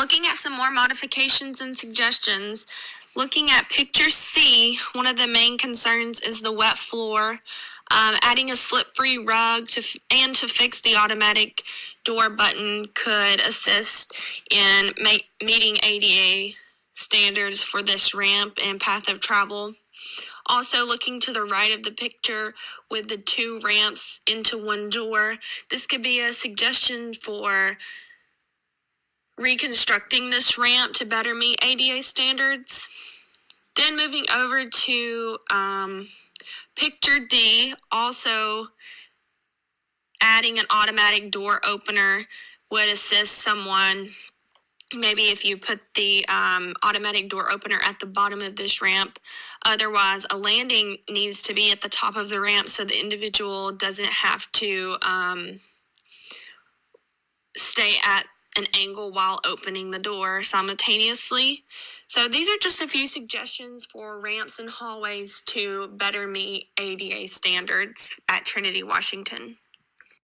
Looking at some more modifications and suggestions, looking at picture C, one of the main concerns is the wet floor. Adding a slip-free rug to fix the automatic door button could assist in meeting ADA standards for this ramp and path of travel. Also, looking to the right of the picture with the two ramps into one door, this could be a suggestion for reconstructing this ramp to better meet ADA standards. Then moving over to picture D, also adding an automatic door opener would assist someone. Maybe if you put the automatic door opener at the bottom of this ramp. Otherwise, a landing needs to be at the top of the ramp so the individual doesn't have to stay at an angle while opening the door simultaneously. So these are just a few suggestions for ramps and hallways to better meet ADA standards at Trinity, Washington.